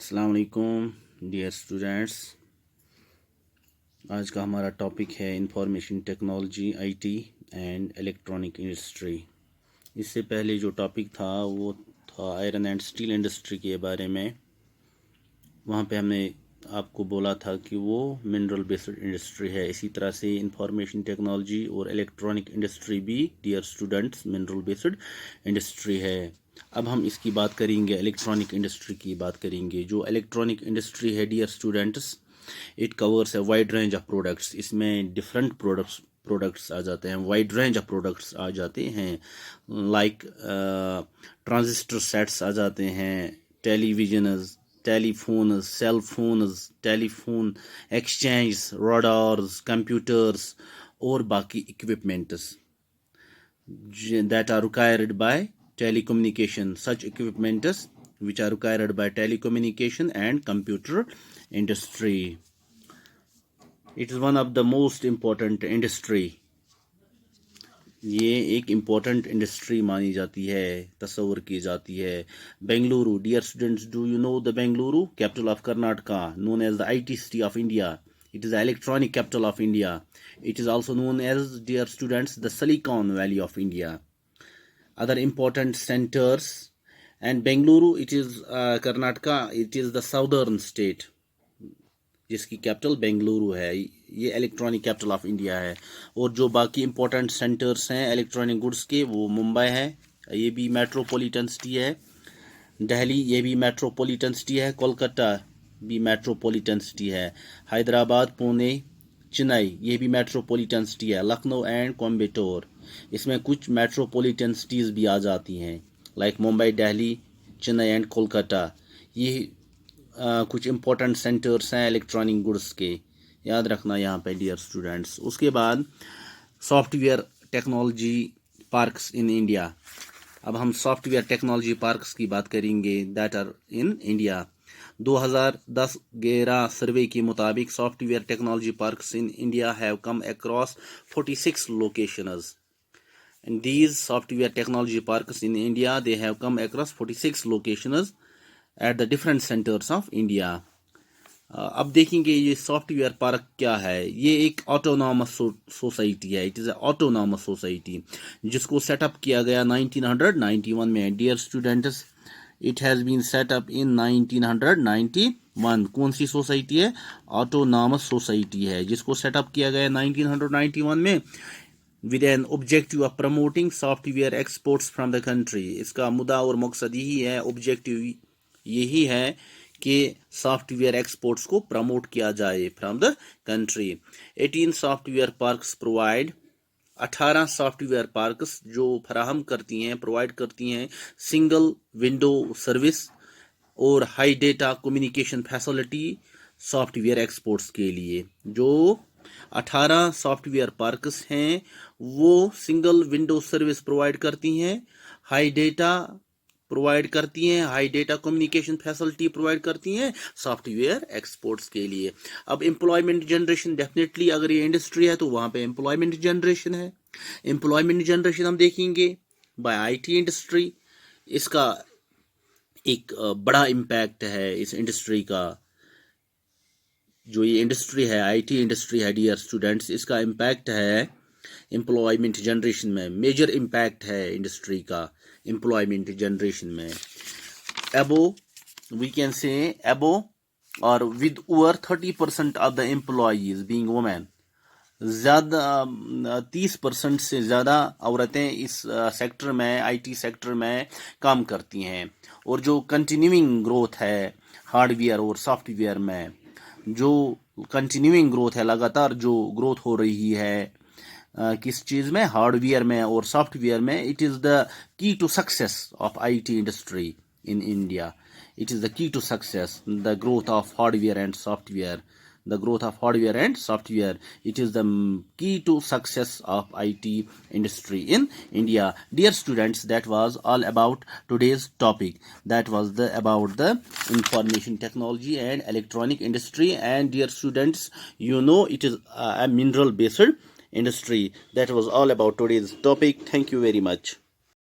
अस्सलाम वालेकुम dear students. आज का हमारा टॉपिक है information technology, IT and electronic industry. इससे पहले जो टॉपिक था वो था आयरन एंड स्टील इंडस्ट्री के बारे में। वहाँ पे हमने आपको बोला था कि वो मिनरल बेस्ड इंडस्ट्री है। इसी तरह से इंफॉर्मेशन टेक्नोलॉजी और इलेक्ट्रॉनिक इंडस्ट्री भी dear students mineral based industry है। अब हम इसकी बात करेंगे, इलेक्ट्रॉनिक इंडस्ट्री की बात करेंगे। जो इलेक्ट्रॉनिक इंडस्ट्री है dear students, it covers a wide range of products. इसमें डिफरेंट प्रोडक्ट्स आ जाते हैं, वाइड रेंज ऑफ प्रोडक्ट्स आ जाते हैं। लाइक ट्रांजिस्टर सेट्स आ जाते हैं, televisions, telephones, cell phones, telephone exchange, radars, computers और बाकी equipments that are required by telecommunication. Such equipments which are required by telecommunication and computer industry. It is one of the most important industry. ये एक important industry मानी जाती है, तस्वर की जाती है। Bengaluru, dear students, do you know the Bengaluru, capital of Karnataka, known as the IT city of India. It is the electronic capital of India. It is also known as, dear students, the Silicon Valley of India. Other important centers, and Bengaluru, it is Karnataka, it is the southern state जिसकी capital Bengaluru है। ये electronic capital of India है। और जो बाकी important centres हैं electronic goods के, वो मुंबई है, ये भी मेट्रोपॉलिटन सिटी है। दिल्ली, ये भी मेट्रोपॉलिटन सिटी है। कोलकाता भी मेट्रोपॉलिटन सिटी है। हैदराबाद, पुणे, चेन्नई, ये भी मेट्रोपॉलिटन सिटी है। लखनऊ एंड कोयम्बटूर, इसमें कुछ मेट्रोपॉलिटन सिटीज़ भी आ जाती हैं, लाइक मुंबई, दिल्ली, चेन्नई एंड कोलकाता। ये कुछ इंपॉर्टेंट सेंटर्स हैं इलेक्ट्रॉनिक गुड्स के, याद रखना यहाँ पे डियर स्टूडेंट्स। उसके बाद software technology parks in India. अब हम सॉफ्टवेयर टेक्नोलॉजी पार्क्स की बात करेंगे दैट आर इन इंडिया। 2010-11 सर्वे के मुताबिक software technology parks in India have come across 46 locations. And these software technology parks in India, they have come across 46 locations at the different centers of India. अब देखेंगे ये software park क्या है। ये एक autonomous society है। It is autonomous society जिसको set up किया गया 1991 में। Dear students, it has been set up in 1991। कौन सी सोसाइटी है? ऑटोनॉमस सोसाइटी है, जिसको सेटअप किया गया 1991 में with an objective of promoting software exports from the country. इसका मुद्दा और मकसद यही है, ऑब्जेक्टिव यही है कि सॉफ्टवेयर एक्सपोर्ट्स को प्रमोट किया जाए from the country. 18 software parks provide, 18 software parks जो फराहम करती हैं, प्रोवाइड करती हैं सिंगल विंडो सर्विस और high data communication facility software exports के लिए। जो 18 सॉफ्टवेयर पार्क्स हैं वो सिंगल विंडो सर्विस प्रोवाइड करती हैं, हाई डेटा प्रोवाइड करती हैं, high data communication facility provide करती हैं सॉफ्टवेयर एक्सपोर्ट्स के लिए। अब एम्प्लॉयमेंट जनरेशन, डेफिनेटली अगर ये इंडस्ट्री है तो वहाँ पे एम्प्लॉयमेंट जनरेशन है। एम्प्लॉयमेंट जनरेशन हम देखेंगे बाय आईटी इंडस्ट्री। इसका एक बड़ा इम्पैक्ट है इस इंडस्ट्री का। जो ये इंडस्ट्री है, आईटी इंडस्ट्री है डियर स्टूडेंट्स, इसका इम्पैक्ट है एम्प्लॉयमेंट जनरेशन में। मेजर इम्पैक्ट है इंडस्ट्री का एम्प्लॉयमेंट जनरेशन में। अबो वी कैन से अबो और with over 30% of the employees being women. ज़्यादा 30% से ज़्यादा औरतें इस सेक्टर में, आईटी सेक्टर में काम करती हैं। और जो कंटिन्यूइंग ग्रोथ है हार्डवेयर और सॉफ्टवेयर में, जो कंटिन्यूइंग ग्रोथ है, लगातार जो ग्रोथ हो रही है किस चीज़ में? हार्डवेयर में और सॉफ्टवेयर में। It is the key to success of IT industry in India. It is the key to success, the growth of hardware and software, the growth of hardware and software. It is the key to success of IT industry in India. Dear students, that was all about today's topic. That was about the information technology and electronic industry. And dear students, you know it is a mineral based industry. That was all about today's topic. Thank you very much.